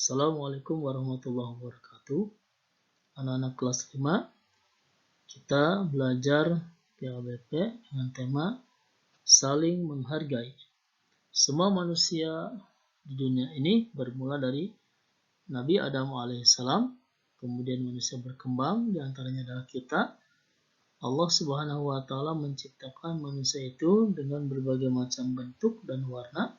Assalamualaikum warahmatullahi wabarakatuh. Anak-anak kelas 5, kita belajar PABP dengan tema saling menghargai. Semua manusia di dunia ini bermula dari Nabi Adam alaihissalam, kemudian manusia berkembang, di antaranya adalah kita. Allah Subhanahu wa Ta'ala menciptakan manusia itu dengan berbagai macam bentuk dan warna.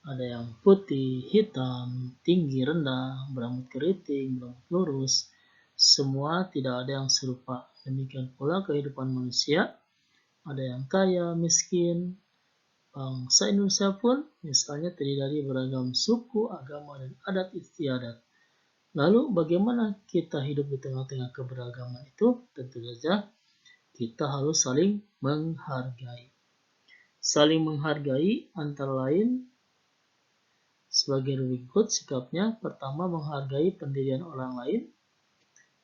Ada yang putih, hitam, tinggi, rendah, berambut keriting, berambut lurus. Semua tidak ada yang serupa. Demikian pula kehidupan manusia. Ada yang kaya, miskin. Bangsa Indonesia pun misalnya terdiri dari beragam suku, agama, dan adat istiadat. Lalu bagaimana kita hidup di tengah-tengah keberagaman itu? Tentu saja kita harus saling menghargai. Saling menghargai antara lain sebagai berikut sikapnya. Pertama, menghargai pendirian orang lain.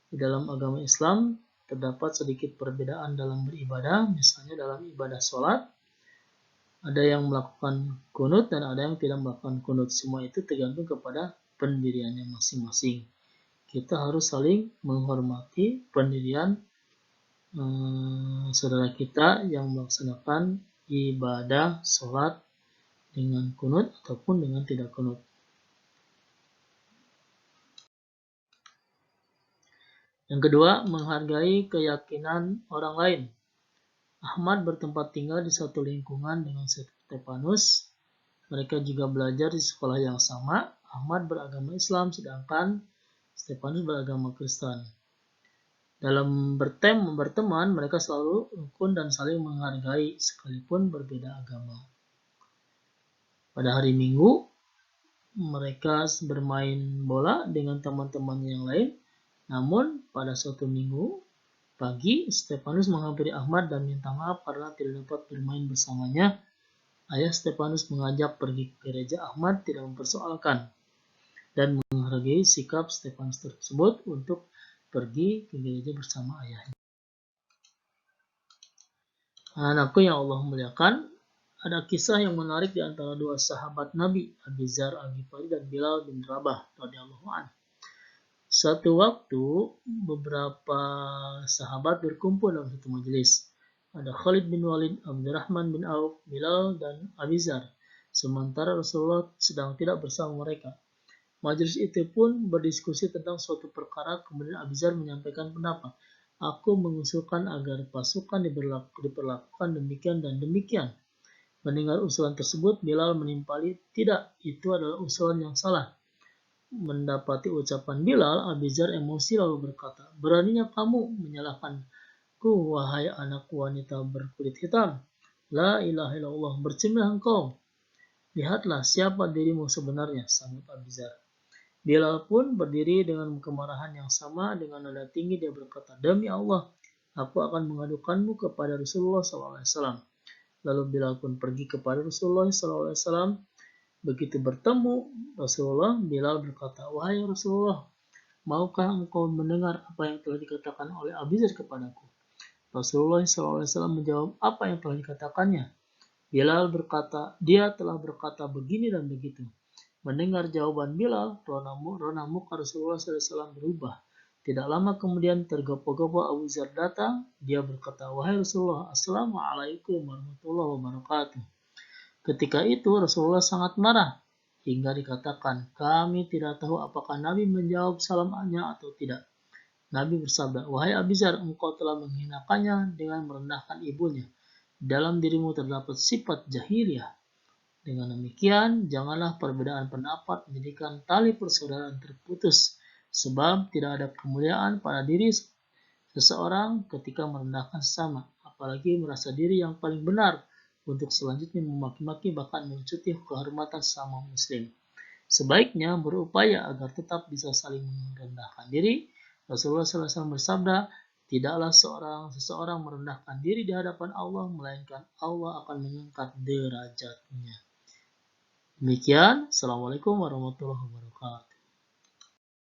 Di dalam agama Islam terdapat sedikit perbedaan dalam beribadah. Misalnya dalam ibadah sholat, ada yang melakukan kunut dan ada yang tidak melakukan kunut. Semua itu tergantung kepada pendiriannya masing-masing. Kita harus saling menghormati pendirian saudara kita yang melaksanakan ibadah sholat dengan kunut ataupun dengan tidak kunut. Yang kedua, menghargai keyakinan orang lain. Ahmad bertempat tinggal di satu lingkungan dengan Stefanus. Mereka juga belajar di sekolah yang sama. Ahmad beragama Islam sedangkan Stefanus beragama Kristen. Dalam berteman, mereka selalu rukun dan saling menghargai sekalipun berbeda agama. Pada hari Minggu, mereka bermain bola dengan teman-teman yang lain. Namun, pada suatu minggu pagi, Stefanus menghampiri Ahmad dan minta maaf karena tidak dapat bermain bersamanya. Ayah Stefanus mengajak pergi ke gereja. Ahmad tidak mempersoalkan dan menghargai sikap Stefanus tersebut untuk pergi ke gereja bersama ayahnya. Anakku yang Allah muliakan, ada kisah yang menarik di antara dua sahabat Nabi, Abu Dzar Al-Ghifari dan Bilal bin Rabah radhiyallahu anhu. Suatu waktu, beberapa sahabat berkumpul dalam satu majelis. Ada Khalid bin Walid, Abdurrahman bin Auf, Bilal, dan Abu Dzar. Sementara Rasulullah sedang tidak bersama mereka. Majelis itu pun berdiskusi tentang suatu perkara, kemudian Abu Dzar menyampaikan pendapat. Aku mengusulkan agar pasukan diperlakukan demikian dan demikian. Mendengar usulan tersebut, Bilal menimpali, tidak, itu adalah usulan yang salah. Mendapati ucapan Bilal, Abu Dzar emosi lalu berkata, beraninya kamu menyalahkanku, wahai anak wanita berkulit hitam. La ilaha illallah, bercemilah engkau. Lihatlah siapa dirimu sebenarnya, sambut Abu Dzar. Bilal pun berdiri dengan kemarahan yang sama. Dengan nada tinggi dia berkata, demi Allah, aku akan mengadukanmu kepada Rasulullah SAW. Lalu Bilal pun pergi kepada Rasulullah SAW. Begitu bertemu Rasulullah, Bilal berkata, wahai Rasulullah, maukah engkau mendengar apa yang telah dikatakan oleh Abu Dzar kepadaku? Rasulullah SAW menjawab, apa yang telah dikatakannya? Bilal berkata, dia telah berkata begini dan begitu. Mendengar jawaban Bilal, rona muka Rasulullah SAW berubah. Tidak lama kemudian tergopoh-gopoh Abu Dzar datang. Dia berkata, wahai Rasulullah, Assalamualaikum warahmatullahi wabarakatuh. Ketika itu Rasulullah sangat marah hingga dikatakan, kami tidak tahu apakah Nabi menjawab salamnya atau tidak. Nabi bersabda, wahai Abu Dzar, engkau telah menghinakannya dengan merendahkan ibunya. Dalam dirimu terdapat sifat jahiliyah. Dengan demikian, janganlah perbedaan pendapat menjadikan tali persaudaraan terputus, sebab tidak ada kemuliaan pada diri seseorang ketika merendahkan sesama, apalagi merasa diri yang paling benar untuk selanjutnya memaki-maki bahkan mencuti kehormatan sesama muslim. Sebaiknya berupaya agar tetap bisa saling merendahkan diri. Rasulullah SAW bersabda, tidaklah seseorang merendahkan diri di hadapan Allah, melainkan Allah akan mengangkat derajatnya. Demikian, Assalamualaikum warahmatullahi wabarakatuh.